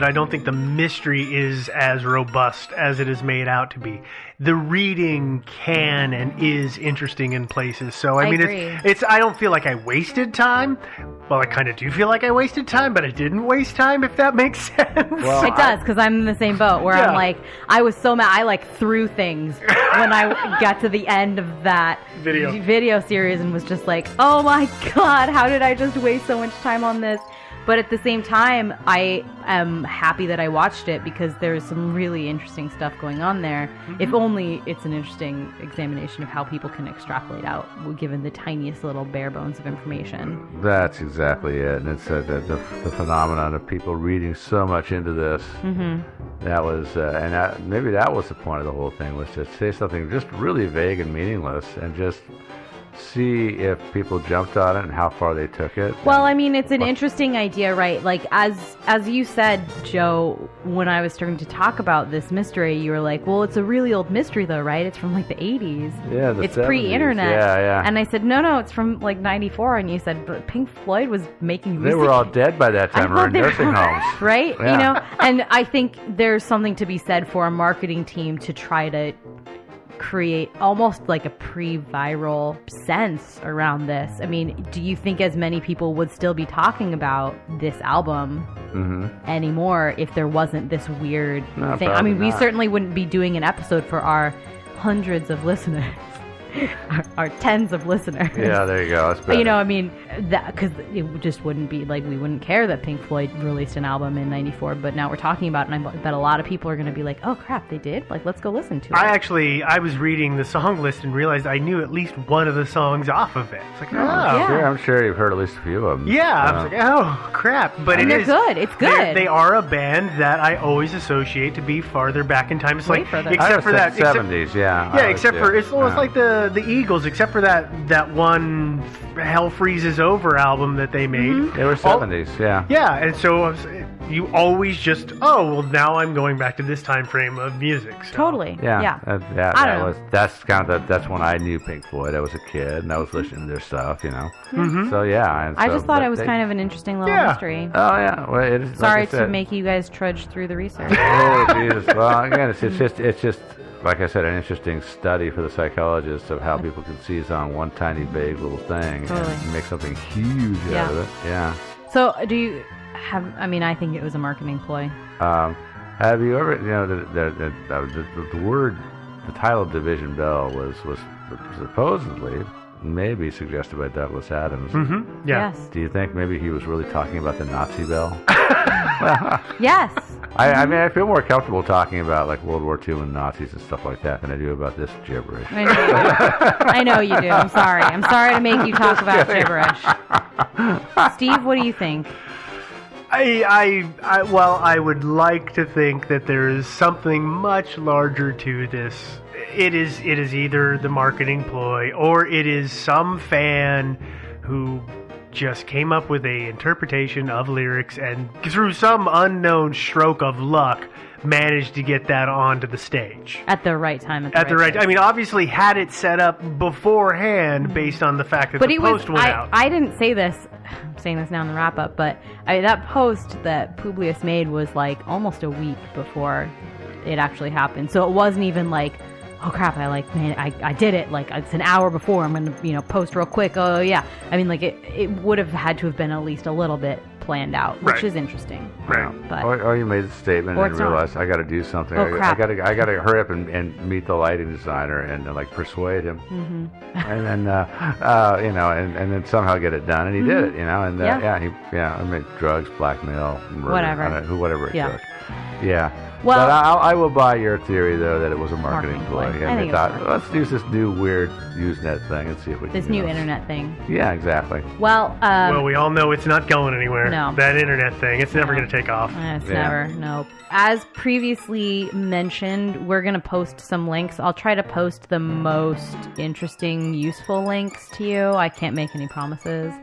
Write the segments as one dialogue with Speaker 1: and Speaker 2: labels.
Speaker 1: I don't think the mystery is as robust as it is made out to be. The reading can and is interesting in places. So I mean,
Speaker 2: agree.
Speaker 1: it's I don't feel like I wasted time. Well, I kind of do feel like I wasted time, but I didn't waste time, if that makes sense.
Speaker 2: Well, it does, because I'm in the same boat where I'm like, I was so mad. I like threw things when I got to the end of that video series and was just like, oh my God, how did I just waste so much time on this? But at the same time, I am happy that I watched it because there's some really interesting stuff going on there. Mm-hmm. If only it's an interesting examination of how people can extrapolate out, given the tiniest little bare bones of information.
Speaker 3: That's exactly it. And it's the phenomenon of people reading so much into this. Mm-hmm. That was, maybe that was the point of the whole thing, was to say something just really vague and meaningless and just see if people jumped on it and how far they took it.
Speaker 2: Well, I mean, it's an interesting idea, right? Like, as you said, Joe, when I was starting to talk about this mystery, you were like, well, it's a really old mystery, though, right? It's from, like, the 80s.
Speaker 3: Yeah, the
Speaker 2: It's
Speaker 3: 70s.
Speaker 2: pre-internet.
Speaker 3: Yeah.
Speaker 2: And I said, no, it's from, like, 94. And you said, but Pink Floyd was making music.
Speaker 3: They were all dead by that time, or in nursing homes.
Speaker 2: Right?
Speaker 3: Yeah.
Speaker 2: You know? And I think there's something to be said for a marketing team to try to create almost like a pre-viral sense around this. I mean, do you think as many people would still be talking about this album anymore if there wasn't this weird thing? I mean, we certainly wouldn't be doing an episode for our hundreds of listeners. Our tens of listeners.
Speaker 3: Yeah, there you go. That's better.
Speaker 2: You know, I mean, because it just wouldn't be like, we wouldn't care that Pink Floyd released an album in '94, but now we're talking about it, and I bet a lot of people are going to be like, oh crap, they did? Like, let's go listen to it.
Speaker 1: I was reading the song list and realized I knew at least one of the songs off of it. It's like,
Speaker 3: I'm sure you've heard at least a few of them.
Speaker 1: Yeah, I was like, oh crap. But
Speaker 2: they're good. It's good.
Speaker 1: They are a band that I always associate to be farther back in time. It's
Speaker 2: Way
Speaker 1: like,
Speaker 2: further.
Speaker 1: except for that
Speaker 3: 70s, yeah.
Speaker 1: Yeah, except for it's almost like the Eagles, except for that one Hell Freezes Over album that they made.
Speaker 3: They were 70s, yeah.
Speaker 1: Yeah, and so you always just, now I'm going back to this time frame of music. So.
Speaker 2: Totally.
Speaker 3: Yeah.
Speaker 2: Yeah.
Speaker 3: That's when I knew Pink Floyd. I was a kid and I was listening to their stuff, you know.
Speaker 1: Mm-hmm.
Speaker 3: So yeah.
Speaker 2: I just thought it was kind of an interesting little mystery.
Speaker 3: Oh yeah. Well, it is.
Speaker 2: Sorry
Speaker 3: like I said,
Speaker 2: to make you guys trudge through the research.
Speaker 3: Oh Jesus. Well, again, it's just like I said, an interesting study for the psychologists of how people can seize on one tiny vague little thing and make something huge out of it. Yeah.
Speaker 2: So do you have? I mean, I think it was a marketing ploy.
Speaker 3: Have you ever? You know, the word, the title Division Bell was supposedly maybe suggested by Douglas Adams.
Speaker 1: Mm-hmm. Yeah.
Speaker 2: Yes.
Speaker 3: Do you think maybe he was really talking about the Nazi bell?
Speaker 2: Yes.
Speaker 3: I mean, I feel more comfortable talking about like World War II and Nazis and stuff like that than I do about this gibberish.
Speaker 2: I know you do. I'm sorry. I'm sorry to make you talk about gibberish. Steve, what do you think?
Speaker 1: I would like to think that there is something much larger to this. It is either the marketing ploy or it is some fan who just came up with a interpretation of lyrics and through some unknown stroke of luck managed to get that onto the stage
Speaker 2: at the right time.
Speaker 1: At the right time. I mean, obviously had it set up beforehand based on the fact that the post went out.
Speaker 2: I didn't say this. I'm saying this now in the wrap up, but that post that Publius made was like almost a week before it actually happened. So it wasn't even like, oh crap, I did it. Like, it's an hour before. I'm going to, post real quick. Oh yeah. I mean, like it would have had to have been at least a little bit planned out, which is interesting.
Speaker 1: Right.
Speaker 2: But,
Speaker 3: or you made a statement and realized I got to do something.
Speaker 2: Oh, crap.
Speaker 3: I got to hurry up and meet the lighting designer and like persuade him, and then and then somehow get it done. And he did it, and I mean, drugs, blackmail, murder, whatever it took. Yeah.
Speaker 2: Well,
Speaker 3: but I will buy your theory, though, that it was a marketing ploy.
Speaker 2: And they thought,
Speaker 3: let's use this new weird Usenet thing and see if we can.
Speaker 2: This new internet thing.
Speaker 3: Yeah, exactly.
Speaker 2: Well,
Speaker 1: we all know it's not going anywhere.
Speaker 2: No.
Speaker 1: That internet thing, it's never going to take off.
Speaker 2: It's never. Nope. As previously mentioned, we're going to post some links. I'll try to post the most interesting, useful links to you. I can't make any promises.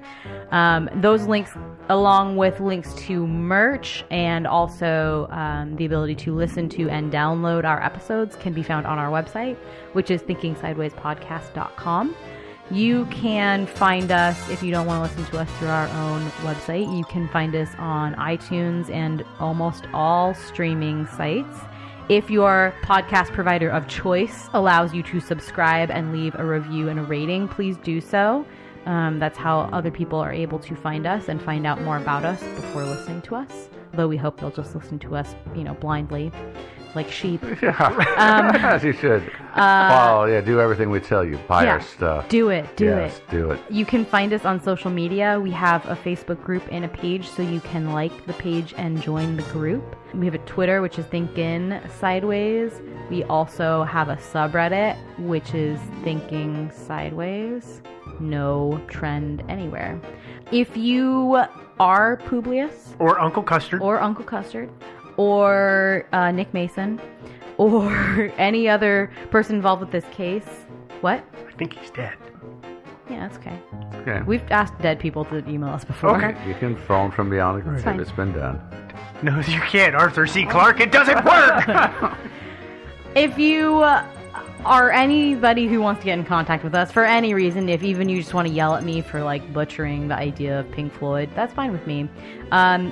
Speaker 2: Those links, along with links to merch and also the ability to listen to and download our episodes, can be found on our website, which is thinkingsidewayspodcast.com. You can find us, if you don't want to listen to us through our own website, you can find us on iTunes and almost all streaming sites. If your podcast provider of choice allows you to subscribe and leave a review and a rating, please do so. That's how other people are able to find us and find out more about us before listening to us. Though we hope they'll just listen to us, blindly, like sheep.
Speaker 3: Yeah, as you should. Follow, do everything we tell you. Buy our stuff.
Speaker 2: Do it. Do it. You can find us on social media. We have a Facebook group and a page, so you can like the page and join the group. We have a Twitter, which is Thinking Sideways. We also have a subreddit, which is Thinking Sideways. No trend anywhere. If you are Publius
Speaker 1: or Uncle Custard
Speaker 2: or Nick Mason or any other person involved with this case, what?
Speaker 1: I think he's dead.
Speaker 2: Yeah, that's okay.
Speaker 3: Okay.
Speaker 2: We've asked dead people to email us before.
Speaker 1: Okay.
Speaker 3: You can phone from beyond the grave. It's been done.
Speaker 1: No, you can't, Arthur C. Clarke. It doesn't work.
Speaker 2: If you are anybody who wants to get in contact with us for any reason, if even you just want to yell at me for butchering the idea of Pink Floyd, that's fine with me.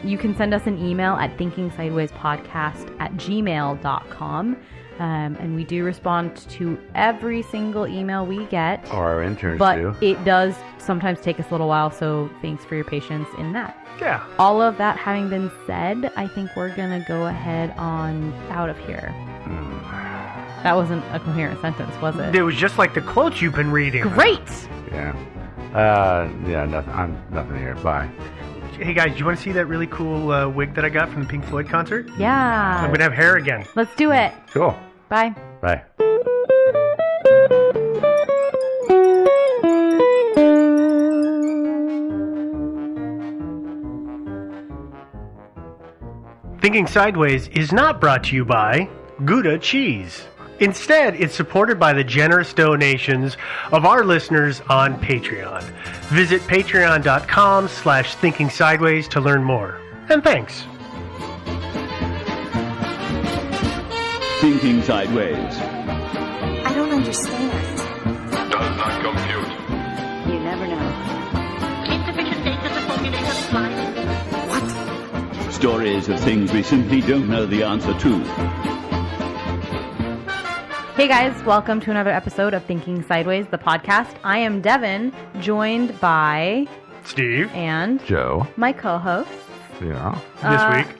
Speaker 2: You can send us an email at thinkingsidewayspodcast@gmail.com. And we do respond to every single email we get.
Speaker 3: Or our interns
Speaker 2: but
Speaker 3: do.
Speaker 2: But it does sometimes take us a little while, so thanks for your patience in that.
Speaker 1: Yeah.
Speaker 2: All of that having been said, I think we're going to go ahead on out of here. That wasn't a coherent sentence, was it?
Speaker 1: It was just like the quotes you've been reading.
Speaker 2: Great!
Speaker 3: Yeah. Nothing here. Bye.
Speaker 1: Hey guys, do you want to see that really cool wig that I got from the Pink Floyd concert?
Speaker 2: Yeah.
Speaker 1: I'm going to have hair again.
Speaker 2: Let's do it.
Speaker 3: Cool.
Speaker 2: Bye.
Speaker 3: Bye.
Speaker 1: Thinking Sideways is not brought to you by Gouda Cheese. Instead, it's supported by the generous donations of our listeners on Patreon. Visit patreon.com/thinkingsideways to learn more. And thanks.
Speaker 4: Thinking Sideways.
Speaker 5: I don't understand.
Speaker 6: Does not compute.
Speaker 5: You never know.
Speaker 7: Insufficient data to formulate a reply.
Speaker 5: What?
Speaker 4: Stories of things we simply don't know the answer to.
Speaker 2: Hey guys, welcome to another episode of Thinking Sideways, the podcast. I am Devin, joined by
Speaker 1: Steve
Speaker 2: and
Speaker 3: Joe.
Speaker 2: My co-host.
Speaker 3: Yeah.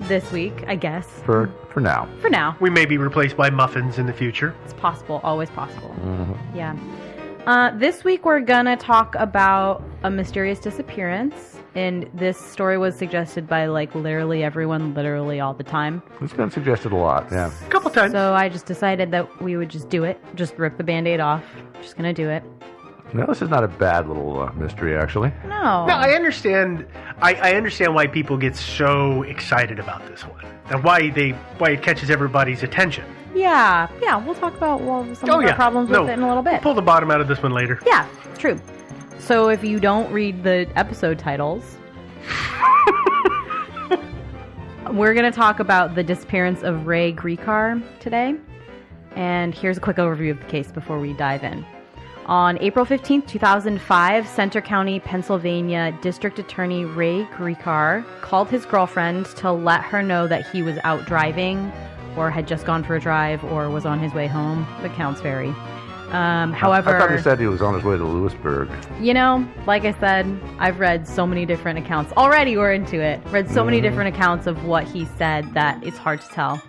Speaker 1: This
Speaker 2: week, I guess.
Speaker 3: For now.
Speaker 2: For now.
Speaker 1: We may be replaced by muffins in the future.
Speaker 2: It's possible, always possible.
Speaker 3: Mm-hmm.
Speaker 2: Yeah. This week we're gonna talk about a mysterious disappearance, and this story was suggested by literally everyone, literally all the time.
Speaker 3: It's been suggested a lot, yeah.
Speaker 1: A couple times.
Speaker 2: So I just decided that we would just do it, just rip the Band-Aid off. Just gonna do it.
Speaker 3: No, this is not a bad little mystery, actually.
Speaker 2: No.
Speaker 1: No, I understand. I understand why people get so excited about this one, and why it catches everybody's attention.
Speaker 2: Yeah. We'll talk about some of our problems with it in a little bit.
Speaker 1: We'll pull the bottom out of this one later.
Speaker 2: Yeah, true. So if you don't read the episode titles, we're going to talk about the disappearance of Ray Griecar today. And here's a quick overview of the case before we dive in. On April 15th, 2005, Center County, Pennsylvania District Attorney Ray Griecar called his girlfriend to let her know that he was out driving or had just gone for a drive or was on his way home. The counts vary. However,
Speaker 3: I thought he said he was on his way to Lewisburg.
Speaker 2: Like I said, I've read so many different accounts. Already we're into it. Read so many different accounts of what he said that it's hard to tell.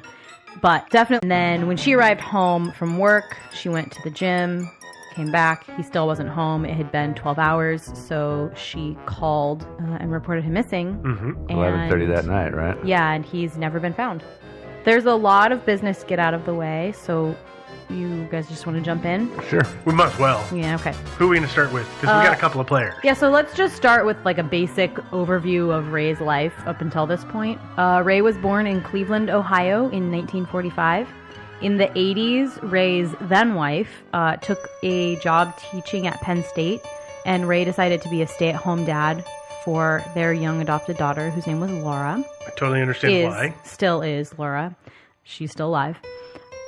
Speaker 2: But definitely. And then when she arrived home from work, she went to the gym, came back. He still wasn't home. It had been 12 hours. So she called and reported him missing.
Speaker 3: 11:30 that night, right?
Speaker 2: Yeah, and he's never been found. There's a lot of business to get out of the way, so you guys just want to jump in?
Speaker 3: Sure.
Speaker 1: We must well.
Speaker 2: Yeah, okay.
Speaker 1: Who are we going to start with? Because we got a couple of players.
Speaker 2: Yeah, so let's just start with a basic overview of Ray's life up until this point. Ray was born in Cleveland, Ohio in 1945. In the 80s, Ray's then-wife took a job teaching at Penn State, and Ray decided to be a stay-at-home dad for their young adopted daughter, whose name was Laura.
Speaker 1: I totally understand why.
Speaker 2: Still is Laura. She's still alive.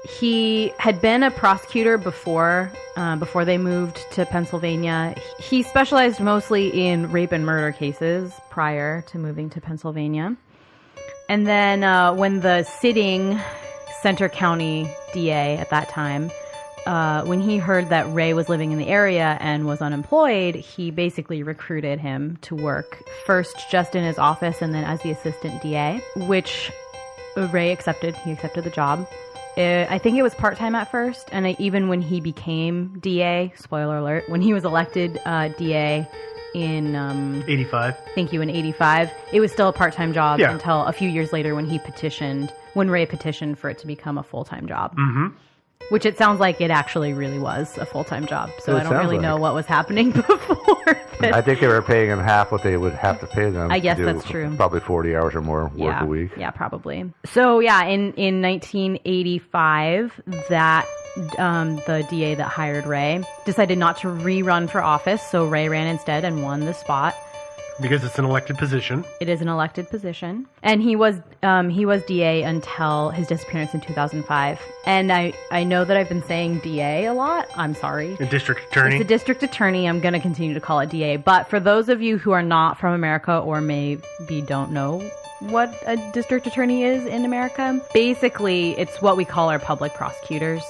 Speaker 2: He had been a prosecutor before they moved to Pennsylvania. He specialized mostly in rape and murder cases prior to moving to Pennsylvania. And then when the sitting Center County DA at that time, when he heard that Ray was living in the area and was unemployed, he basically recruited him to work first just in his office and then as the assistant DA, which Ray accepted. He accepted the job. I think it was part-time at first, and even when he became DA, spoiler alert, when he was elected DA in
Speaker 1: 85.
Speaker 2: Thank you, in 85, it was still a part-time job
Speaker 1: Yeah.
Speaker 2: until a few years later when Ray petitioned for it to become a full-time job.
Speaker 1: Mm-hmm.
Speaker 2: Which it sounds like it actually really was a full-time job. So
Speaker 3: It
Speaker 2: I don't really
Speaker 3: sounds
Speaker 2: know
Speaker 3: like.
Speaker 2: what was happening before.
Speaker 3: I think they were paying him half what they would have to pay them.
Speaker 2: I guess
Speaker 3: to do
Speaker 2: that's true.
Speaker 3: Probably 40 hours or more work a week.
Speaker 2: Yeah, probably. So yeah, in 1985, that the DA that hired Ray decided not to rerun for office, so Ray ran instead and won the spot.
Speaker 1: Because it's an elected position.
Speaker 2: It is an elected position, and he was DA until his disappearance in 2005. And I know that I've been saying DA a lot. I'm sorry.
Speaker 1: A district attorney.
Speaker 2: It's a district attorney. I'm going to continue to call it DA. But for those of you who are not from America or maybe don't know what a district attorney is in America, basically it's what we call our public prosecutors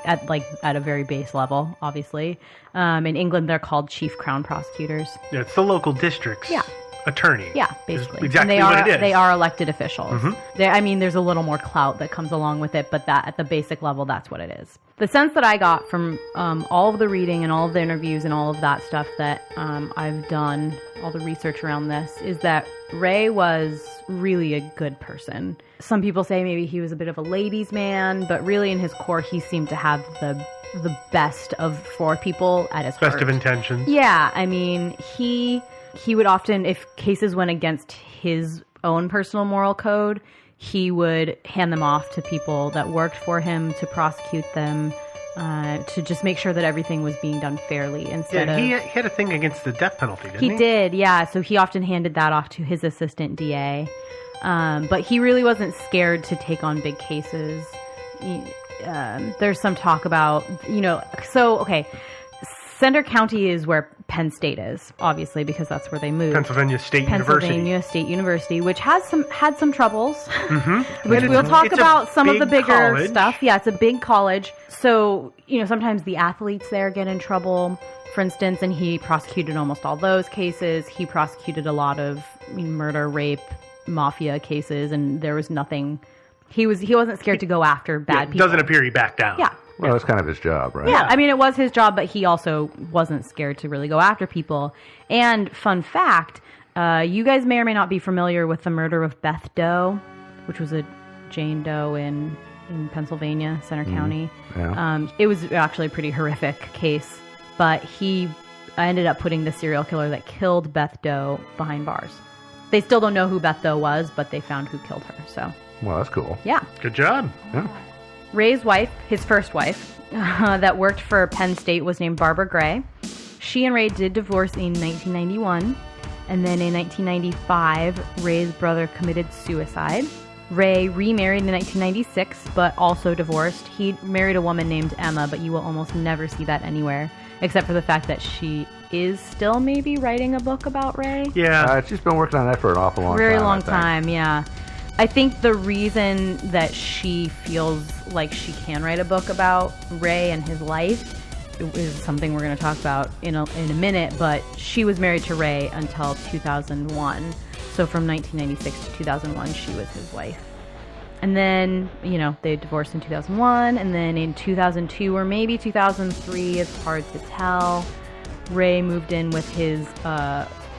Speaker 2: at a very base level, obviously. In England, they're called chief crown prosecutors.
Speaker 1: Yeah, it's the local district's attorney.
Speaker 2: Yeah, basically.
Speaker 1: Is exactly
Speaker 2: and
Speaker 1: what it is.
Speaker 2: They are elected officials.
Speaker 1: Mm-hmm.
Speaker 2: There's a little more clout that comes along with it, but that at the basic level, that's what it is. The sense that I got from all of the reading and all of the interviews and all of that stuff that I've done, all the research around this, is that Ray was really a good person. Some people say maybe he was a bit of a ladies' man, but really in his core, he seemed to have the best for people at his heart.
Speaker 1: Best of intentions.
Speaker 2: Yeah, I mean, he would often, if cases went against his own personal moral code, he would hand them off to people that worked for him to prosecute them, to just make sure that everything was being done fairly instead of...
Speaker 1: He had a thing against the death penalty, didn't he?
Speaker 2: He did, yeah. So he often handed that off to his assistant DA. But he really wasn't scared to take on big cases. There's some talk about, Center County is where Penn State is, obviously, because that's where they moved.
Speaker 1: Pennsylvania State
Speaker 2: University, which had some troubles,
Speaker 1: Mm-hmm.
Speaker 2: which we'll talk about some of the bigger
Speaker 1: college.
Speaker 2: stuff. Yeah, it's a big college. So, sometimes the athletes there get in trouble, for instance, and he prosecuted almost all those cases. He prosecuted a lot of murder, rape, mafia cases, and there was nothing... He wasn't scared to go after bad people.
Speaker 1: Doesn't appear he backed down.
Speaker 2: Yeah.
Speaker 3: Well, that's kind of his job, right?
Speaker 2: Yeah, I mean, it was his job, but he also wasn't scared to really go after people. And fun fact, you guys may or may not be familiar with the murder of Beth Doe, which was a Jane Doe in Pennsylvania, Center County.
Speaker 3: Yeah.
Speaker 2: It was actually a pretty horrific case, but I ended up putting the serial killer that killed Beth Doe behind bars. They still don't know who Beth Doe was, but they found who killed her, so...
Speaker 3: Well, that's cool.
Speaker 2: Yeah.
Speaker 1: Good job.
Speaker 3: Yeah.
Speaker 2: Ray's wife, his first wife, that worked for Penn State was named Barbara Gray. She and Ray did divorce in 1991, and then in 1995, Ray's brother committed suicide. Ray remarried in 1996, but also divorced. He married a woman named Emma, but you will almost never see that anywhere, except for the fact that she is still maybe writing a book about Ray.
Speaker 1: Yeah.
Speaker 3: She's been working on that for an awful long time.
Speaker 2: Very long time, yeah. I think the reason that she feels like she can write a book about Ray and his life is something we're going to talk about in a minute, but she was married to Ray until 2001. So from 1996 to 2001, she was his wife. And then, they divorced in 2001, and then in 2002 or maybe 2003, it's hard to tell, Ray moved in with his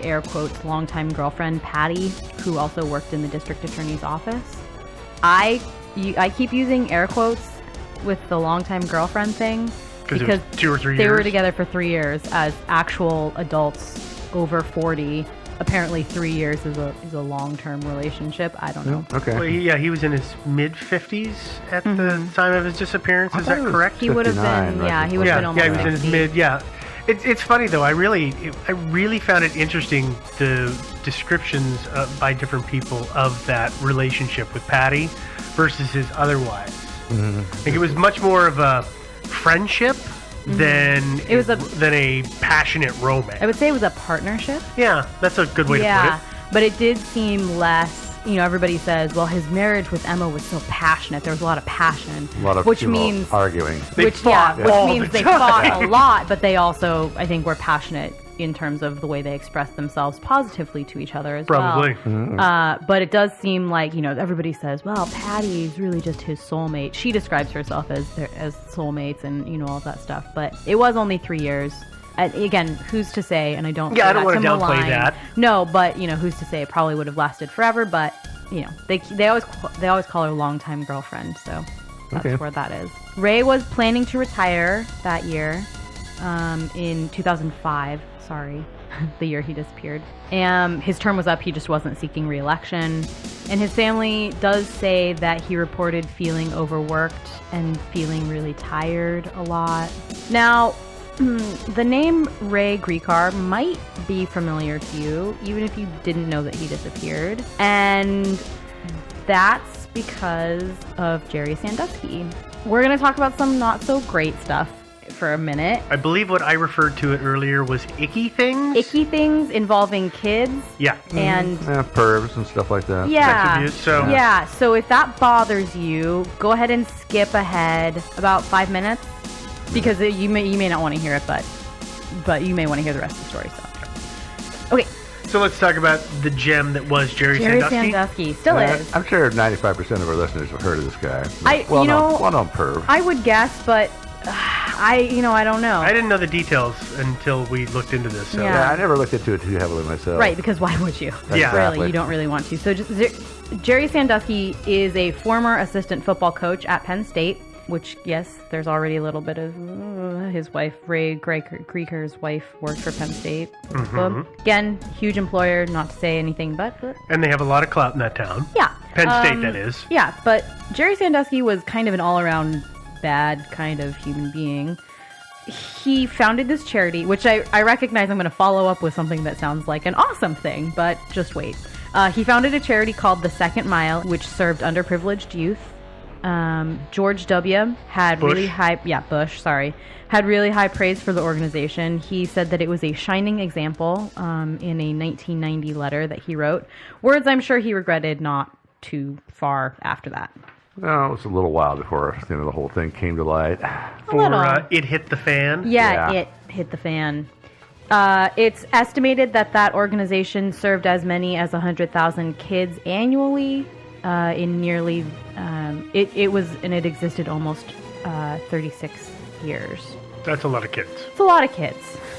Speaker 2: air quotes longtime girlfriend Patty, who also worked in the district attorney's office. I keep using air quotes with the longtime girlfriend thing because
Speaker 1: it was 2 or 3 years.
Speaker 2: They were together for 3 years as actual adults over 40. Apparently 3 years is a long-term relationship. I don't know.
Speaker 3: Okay.
Speaker 1: Well, he was in his mid-50s at the time of his disappearance. Is that correct?
Speaker 2: He would have been,
Speaker 3: 59,
Speaker 2: he would have been almost
Speaker 1: he was in his
Speaker 2: 60.
Speaker 1: mid, It's funny though. I really found it interesting, the descriptions by different people of that relationship with Patty versus his other wives. I think it was much more of a friendship than a passionate romance.
Speaker 2: I would say it was a partnership.
Speaker 1: Yeah, that's a good way to put it.
Speaker 2: But it did seem less. Everybody says, well, his marriage with Emma was so passionate. There was a lot of passion.
Speaker 3: A lot of
Speaker 2: which means
Speaker 3: arguing.
Speaker 2: Which means they fought a lot, but they also, I think, were passionate in terms of the way they expressed themselves positively to each other as
Speaker 1: Probably.
Speaker 2: well. But it does seem like, everybody says, well, Patty's really just his soulmate. She describes herself as soulmates and, all of that stuff. But it was only 3 years. And again, who's to say? And I don't.
Speaker 1: Yeah, I don't want to downplay that.
Speaker 2: No, but who's to say? It probably would have lasted forever. But they always call her longtime girlfriend. So that's where that is. Ray was planning to retire that year, in 2005. Sorry, the year he disappeared. His term was up. He just wasn't seeking re-election. And his family does say that he reported feeling overworked and feeling really tired a lot. Now, the name Ray Gricar might be familiar to you, even if you didn't know that he disappeared. And that's because of Jerry Sandusky. We're going to talk about some not so great stuff for a minute.
Speaker 1: I believe what I referred to it earlier was icky things.
Speaker 2: Icky things involving kids.
Speaker 1: Yeah.
Speaker 2: And
Speaker 3: pervs and stuff like that.
Speaker 2: Yeah.
Speaker 1: So
Speaker 2: if that bothers you, go ahead and skip ahead about 5 minutes. Because you may not want to hear it, but you may want to hear the rest of the story. So, okay.
Speaker 1: So let's talk about the gem that was Jerry
Speaker 2: Sandusky. Still is.
Speaker 3: I'm sure 95% of our listeners have heard of this guy.
Speaker 2: Well-known
Speaker 3: perv.
Speaker 2: I would guess, but I don't know.
Speaker 1: I didn't know the details until we looked into this. So.
Speaker 3: Yeah, I never looked into it too heavily myself.
Speaker 2: Right, because why would you? Really, you don't really want to. So Jerry Sandusky is a former assistant football coach at Penn State. Which, yes, there's already a little bit of his wife, Ray Gricar's wife, worked for Penn State. Again, huge employer, not to say anything but.
Speaker 1: And they have a lot of clout in that town.
Speaker 2: Yeah.
Speaker 1: Penn State, that is.
Speaker 2: Yeah, but Jerry Sandusky was kind of an all-around bad kind of human being. He founded this charity, which I recognize I'm going to follow up with something that sounds like an awesome thing, but just wait. He founded a charity called The Second Mile, which served underprivileged youth. George W. had really high praise for the organization. He said that it was a shining example in a 1990 letter that he wrote. Words I'm sure he regretted not too far after that.
Speaker 3: No, it was a little while before the whole thing came to light.
Speaker 1: It hit the fan?
Speaker 2: Yeah, it hit the fan. It's estimated that organization served as many as 100,000 kids annually. In nearly, it existed almost 36 years.
Speaker 1: That's a lot of kids.
Speaker 2: It's a lot of kids.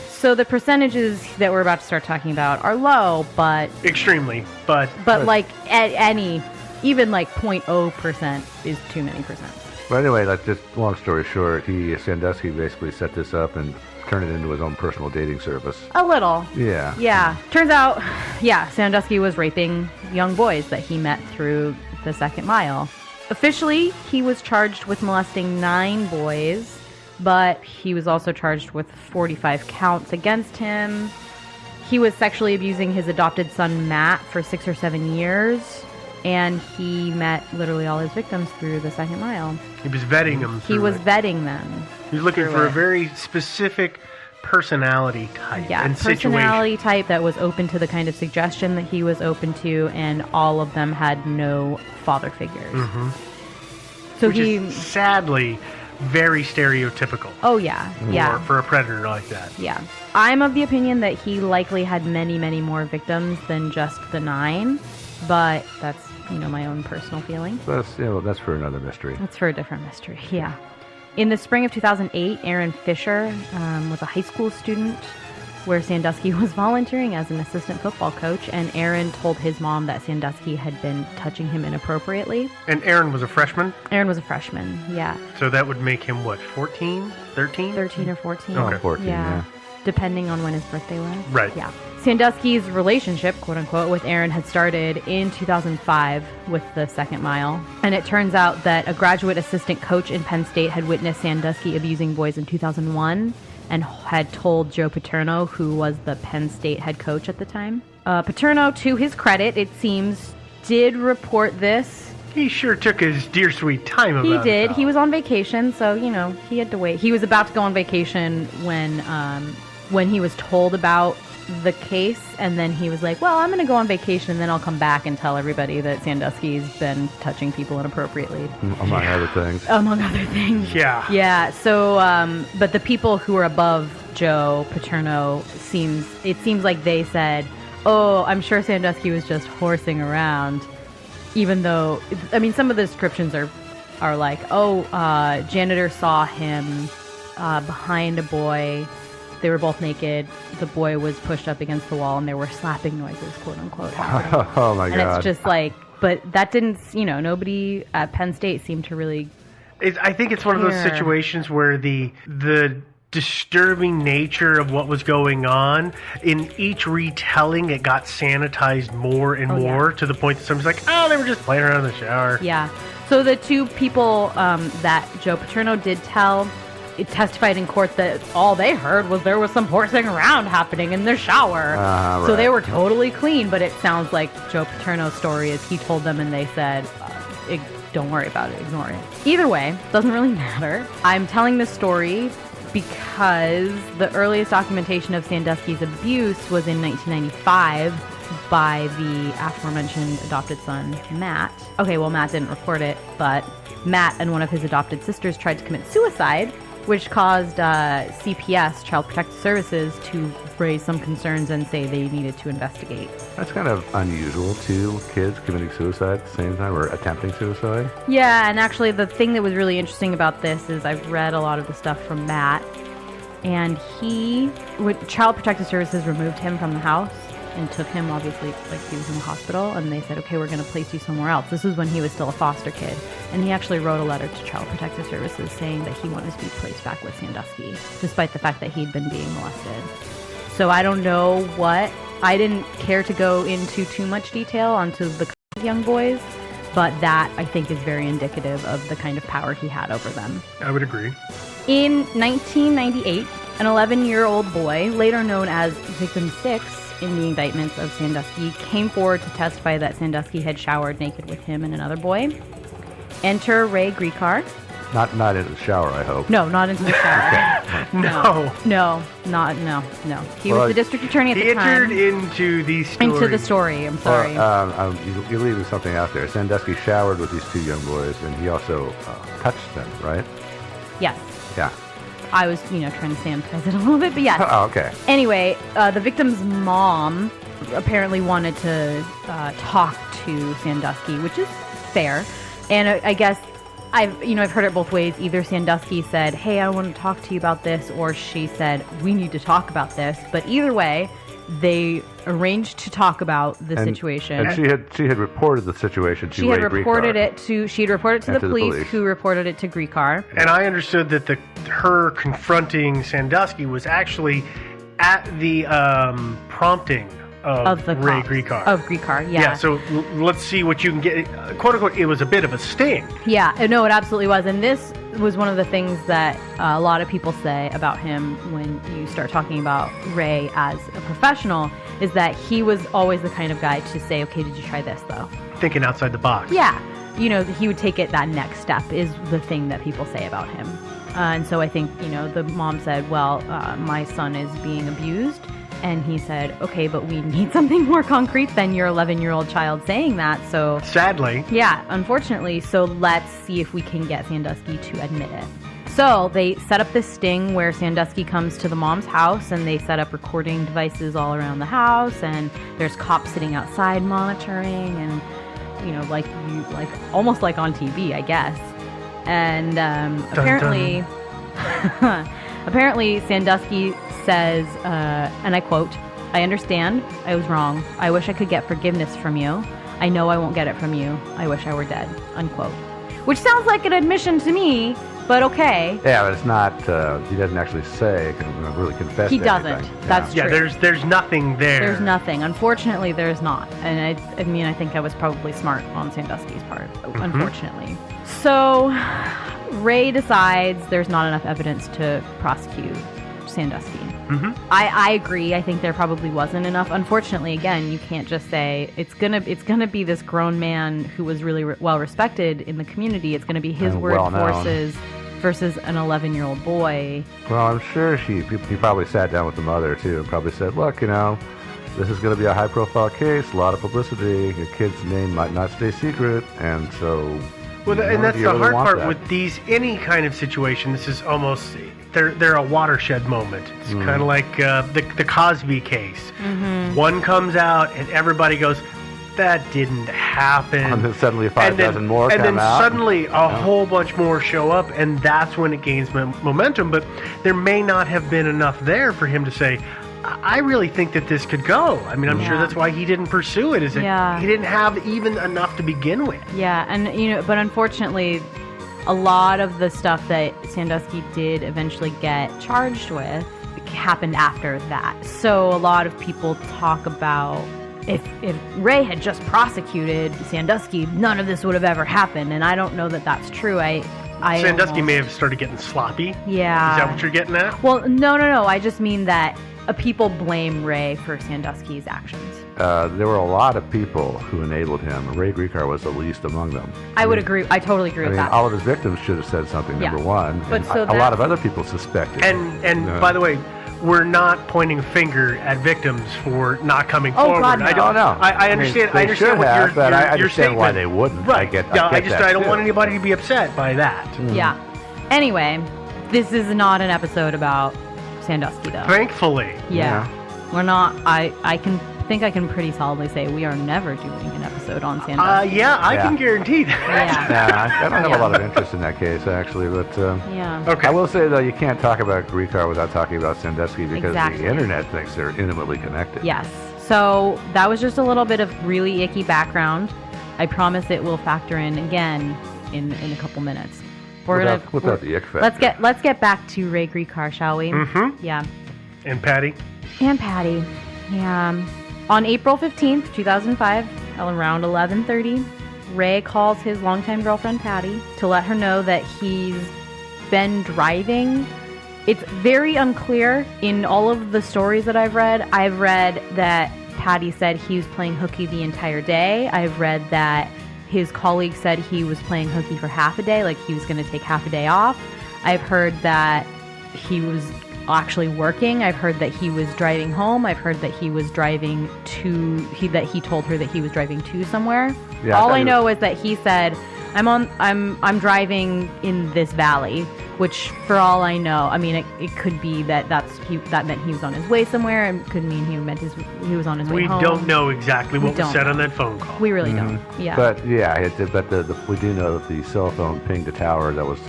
Speaker 2: So the percentages that we're about to start talking about are low, but
Speaker 1: extremely, but
Speaker 2: like at any, even like 0.0% is too many percent.
Speaker 3: But anyway, just long story short, Sandusky basically set this up and turned it into his own personal dating service.
Speaker 2: A little.
Speaker 3: Yeah.
Speaker 2: Yeah. Turns out, Sandusky was raping young boys that he met through the Second Mile. Officially, he was charged with molesting 9 boys, but he was also charged with 45 counts against him. He was sexually abusing his adopted son, Matt, for 6 or 7 years. And he met literally all his victims through the Second Mile.
Speaker 1: He was vetting them.
Speaker 2: He was vetting them.
Speaker 1: He was looking for a very specific personality type.
Speaker 2: Yeah,
Speaker 1: and
Speaker 2: personality type that was open to the kind of suggestion that he was open to, and all of them had no father figures. So
Speaker 1: which is sadly very stereotypical.
Speaker 2: Oh, yeah.
Speaker 1: For a predator like that.
Speaker 2: Yeah. I'm of the opinion that he likely had many, many more victims than just the 9, but that's, my own personal feeling.
Speaker 3: That's for another mystery.
Speaker 2: That's for a different mystery, yeah. In the spring of 2008, Aaron Fisher was a high school student where Sandusky was volunteering as an assistant football coach, and Aaron told his mom that Sandusky had been touching him inappropriately.
Speaker 1: And Aaron was a freshman?
Speaker 2: Aaron was a freshman, yeah.
Speaker 1: So that would make him, 14? 13?
Speaker 2: 13 or 14.
Speaker 1: Okay.
Speaker 3: 14, yeah.
Speaker 2: Depending on when his birthday was.
Speaker 1: Right.
Speaker 2: Yeah. Sandusky's relationship, quote-unquote, with Aaron had started in 2005 with the Second Mile. And it turns out that a graduate assistant coach in Penn State had witnessed Sandusky abusing boys in 2001 and had told Joe Paterno, who was the Penn State head coach at the time. Paterno, to his credit, it seems, did report this
Speaker 1: He sure took his dear sweet time about it.
Speaker 2: He did.
Speaker 1: though.
Speaker 2: He was on vacation, so, he had to wait. He was about to go on vacation when he was told about the case, and then he was like, well, I'm going to go on vacation, and then I'll come back and tell everybody that Sandusky's been touching people inappropriately.
Speaker 3: Among other things.
Speaker 2: Among other things.
Speaker 1: Yeah.
Speaker 2: Yeah, so, but the people who were above Joe Paterno, it seems like they said, oh, I'm sure Sandusky was just horsing around, even though, some of the descriptions are like, janitor saw him behind a boy. They were both naked. The boy was pushed up against the wall, and there were slapping noises, quote unquote, happening.
Speaker 3: Oh my God!
Speaker 2: And it's just like, but that didn't, nobody at Penn State seemed to really.
Speaker 1: I think it's one of those situations where the disturbing nature of what was going on in each retelling, it got sanitized more and more to the point that somebody's like, oh, they were just playing around in the shower.
Speaker 2: Yeah. So the two people that Joe Paterno did tell. It testified in court that all they heard was there was some horsing around happening in their shower. So they were totally clean, but it sounds like Joe Paterno's story is he told them and they said, don't worry about it, ignore it. Either way, doesn't really matter. I'm telling this story because the earliest documentation of Sandusky's abuse was in 1995 by the aforementioned adopted son, Matt. Okay, well, Matt didn't report it, but Matt and one of his adopted sisters tried to commit suicide, which caused CPS, Child Protective Services, to raise some concerns and say they needed to investigate.
Speaker 3: That's kind of unusual, too, kids committing suicide at the same time, or attempting suicide.
Speaker 2: Yeah, and actually the thing that was really interesting about this is I've read a lot of the stuff from Matt, and Child Protective Services removed him from the house and took him, obviously, like he was in the hospital, and they said, okay, we're going to place you somewhere else. This was when he was still a foster kid. And he actually wrote a letter to Child Protective Services saying that he wanted to be placed back with Sandusky, despite the fact that he'd been being molested. So I don't know I didn't care to go into too much detail onto the young boys, but that, I think, is very indicative of the kind of power he had over them.
Speaker 1: I would agree.
Speaker 2: In 1998, an 11-year-old boy, later known as Victim 6, in the indictments of Sandusky, came forward to testify that Sandusky had showered naked with him and another boy. Enter Ray Griecar.
Speaker 3: Not into the shower, I hope.
Speaker 2: No, not into the shower. No. He was the district attorney at the time.
Speaker 1: He entered into the story.
Speaker 2: Into the story, I'm sorry.
Speaker 3: You're leaving something out there. Sandusky showered with these two young boys, and he also touched them, right?
Speaker 2: Yes.
Speaker 3: Yeah.
Speaker 2: I was, trying to sanitize it a little bit, but yes.
Speaker 3: Oh, okay.
Speaker 2: Anyway, the victim's mom apparently wanted to talk to Sandusky, which is fair. And I guess I've heard it both ways. Either Sandusky said, hey, I want to talk to you about this, or she said, we need to talk about this. But either way, they arranged to talk about the situation.
Speaker 3: And she had reported the situation to
Speaker 2: She had
Speaker 3: Ray
Speaker 2: reported
Speaker 3: Griecar.
Speaker 2: She had reported it to the police, who reported it to Griecar.
Speaker 1: And I understood that her confronting Sandusky was actually at the prompting of
Speaker 2: Ray
Speaker 1: Griecar.
Speaker 2: Of Griecar, yeah.
Speaker 1: Yeah, so let's see what you can get. Quote unquote, it was a bit of a sting.
Speaker 2: Yeah, no, it absolutely was. And this was one of the things that a lot of people say about him when you start talking about Ray as a professional, is that he was always the kind of guy to say, okay, did you try this, though?
Speaker 1: Thinking outside the box.
Speaker 2: Yeah. He would take it that next step is the thing that people say about him. And so I think, the mom said, well, my son is being abused. And he said, okay, but we need something more concrete than your 11-year-old child saying that. So
Speaker 1: sadly.
Speaker 2: Yeah, unfortunately. So let's see if we can get Sandusky to admit it. So they set up this sting where Sandusky comes to the mom's house, and they set up recording devices all around the house, and there's cops sitting outside monitoring, and almost like on TV, I guess. And apparently Sandusky says, and I quote, I understand. I was wrong. I wish I could get forgiveness from you. I know I won't get it from you. I wish I were dead. Unquote. Which sounds like an admission to me, but okay.
Speaker 3: Yeah, but it's not, he doesn't actually say, really confess
Speaker 2: He
Speaker 3: to
Speaker 2: doesn't.
Speaker 3: anything.
Speaker 2: That's true.
Speaker 1: Yeah, there's nothing there.
Speaker 2: There's nothing. Unfortunately, there's not. And I think I was probably smart on Sandusky's part, unfortunately. So Ray decides there's not enough evidence to prosecute Sandusky. I agree. I think there probably wasn't enough. Unfortunately, again, you can't just say it's gonna be this grown man who was really well respected in the community. It's gonna be his word forces versus an 11-year-old boy.
Speaker 3: Well, I'm sure he probably sat down with the mother too and probably said, look, this is going to be a high-profile case, a lot of publicity. Your kid's name might not stay secret, and so.
Speaker 1: Well, and that's the hard part with any kind of situation. This is almost they're a watershed moment. It's kind of like the Cosby case. One comes out, and everybody goes, "That didn't happen." And
Speaker 3: then suddenly 5 dozen more come out.
Speaker 1: And then suddenly a whole bunch more show up, and that's when it gains momentum. But there may not have been enough there for him to say, I really think that this could go. I mean, I'm sure that's why he didn't pursue it. He didn't have even enough to begin with.
Speaker 2: Yeah, and but unfortunately, a lot of the stuff that Sandusky did eventually get charged with happened after that. So a lot of people talk about if Ray had just prosecuted Sandusky, none of this would have ever happened. And I don't know that that's true.
Speaker 1: Sandusky may have started getting sloppy.
Speaker 2: Yeah.
Speaker 1: Is that what you're getting at?
Speaker 2: Well, no. I just mean that people blame Ray for Sandusky's actions.
Speaker 3: There were a lot of people who enabled him. Ray Griecar was the least among them.
Speaker 2: I would agree. I totally agree with that.
Speaker 3: All of his victims should have said something, number one. But a lot of other people suspected.
Speaker 1: And by the way, we're not pointing a finger at victims for not coming forward.
Speaker 2: God, no.
Speaker 1: I understand. I understand what you're
Speaker 3: but I
Speaker 1: your
Speaker 3: understand
Speaker 1: statement.
Speaker 3: why they wouldn't.
Speaker 1: Right. I don't
Speaker 3: too.
Speaker 1: want anybody to be upset by that.
Speaker 2: Yeah. Anyway, this is not an episode about Sandusky, though.
Speaker 1: Thankfully.
Speaker 2: Yeah. We're not. I can pretty solidly say we are never doing an episode on Sandusky.
Speaker 1: I can guarantee that.
Speaker 2: Yeah.
Speaker 3: I don't have a lot of interest in that case, actually, but
Speaker 1: Okay.
Speaker 3: I will say, though, you can't talk about Griecar without talking about Sandusky because the internet thinks they're intimately connected.
Speaker 2: Yes. So that was just a little bit of really icky background. I promise it will factor in again in a couple minutes.
Speaker 3: Without the ick factor.
Speaker 2: Let's get back to Ray Griecar, shall we?
Speaker 1: Mm-hmm.
Speaker 2: Yeah.
Speaker 1: And Patty.
Speaker 2: Yeah. On April 15th, 2005, around 11:30, Ray calls his longtime girlfriend Patty to let her know that he's been driving. It's very unclear in all of the stories that I've read. I've read that Patty said he was playing hooky the entire day. I've read that his colleague said he was playing hooky for half a day, like he was going to take half a day off. I've heard that he was actually working. I've heard that he was driving home. I've heard that he was driving that he told her that he was driving to somewhere. Yeah, all I know is that he said, I'm driving in this valley, which for all I know, I mean, it could be that meant he was on his way somewhere. It could mean he was on his way home.
Speaker 1: We don't know exactly what was said on that phone call.
Speaker 2: We really don't. Yeah.
Speaker 3: But we do know that the cell phone pinged a tower that was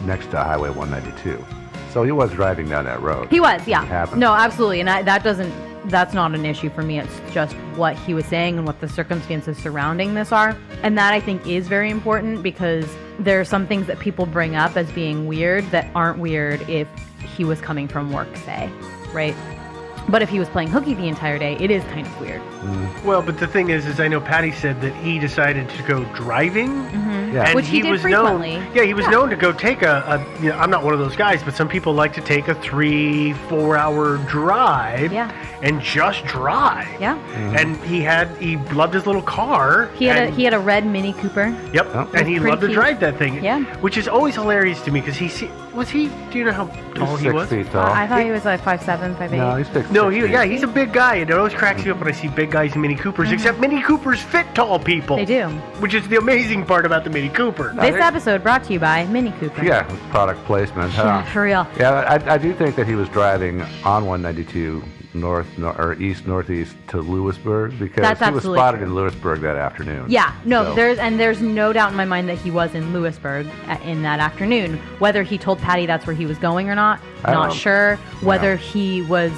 Speaker 3: next to Highway 192. So he was driving down that road.
Speaker 2: He was, yeah. No, absolutely. And that's not an issue for me. It's just what he was saying and what the circumstances surrounding this are. And that, I think, is very important because there are some things that people bring up as being weird that aren't weird if he was coming from work, say, right? But if he was playing hooky the entire day, it is kind of weird.
Speaker 1: Well, but the thing is I know Patty said that he decided to go driving.
Speaker 2: Mm-hmm. Yeah. Which he did
Speaker 1: was
Speaker 2: frequently.
Speaker 1: He was known to go take I'm not one of those guys, but some people like to take a 3-4 hour drive and just drive.
Speaker 2: Yeah.
Speaker 1: Mm-hmm. And he loved his little car.
Speaker 2: He had a red Mini Cooper.
Speaker 1: Yep. Oh. And he loved to drive that thing.
Speaker 2: Yeah.
Speaker 1: Which is always hilarious to me because do you know how tall he was?
Speaker 3: 6 feet tall.
Speaker 2: I thought he was like 5'7", 5'8".
Speaker 3: No, he's 6
Speaker 1: No, he's a big guy. And it always cracks me up when I see big guys in Mini Coopers, except Mini Coopers fit tall people.
Speaker 2: They do.
Speaker 1: Which is the amazing part about the Mini Cooper.
Speaker 2: This episode brought to you by Mini Cooper.
Speaker 3: Yeah, product placement.
Speaker 2: Yeah, for real.
Speaker 3: Yeah, I do think that he was driving on 192 east-northeast to Lewisburg because he was spotted in Lewisburg that afternoon.
Speaker 2: Yeah, no, there's no doubt in my mind that he was in Lewisburg in that afternoon. Whether he told Patty that's where he was going or not, not sure. Whether he was,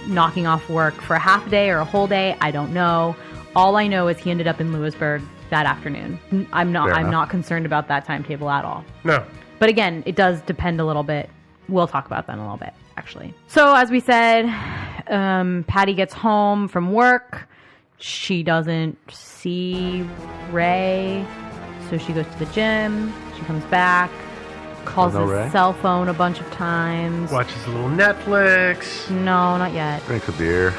Speaker 2: knocking off work for a half a day or a whole day, I don't know. All I know is he ended up in Lewisburg that afternoon. I'm not concerned about that timetable at all.
Speaker 1: No.
Speaker 2: But again, it does depend a little bit. We'll talk about that in a little bit, actually. So as we said, Patty gets home from work. She doesn't see Ray, so she goes to the gym. She comes back. Calls
Speaker 3: No
Speaker 2: his
Speaker 3: Ray?
Speaker 2: cell phone a bunch of times.
Speaker 1: Watches a little Netflix.
Speaker 2: No, not yet.
Speaker 3: Drinks a beer.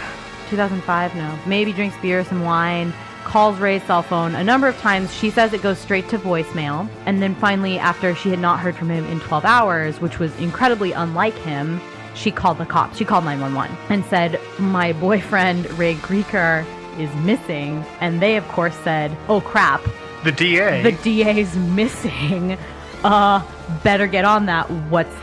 Speaker 2: 2005, no. Maybe drinks beer, some wine. Calls Ray's cell phone a number of times. She says it goes straight to voicemail. And then finally, after she had not heard from him in 12 hours, which was incredibly unlike him, she called the cops. She called 911 and said, my boyfriend, Ray Grieker, is missing. And they, of course, said, oh, crap.
Speaker 1: The DA.
Speaker 2: The DA's missing. Better get on that. What's the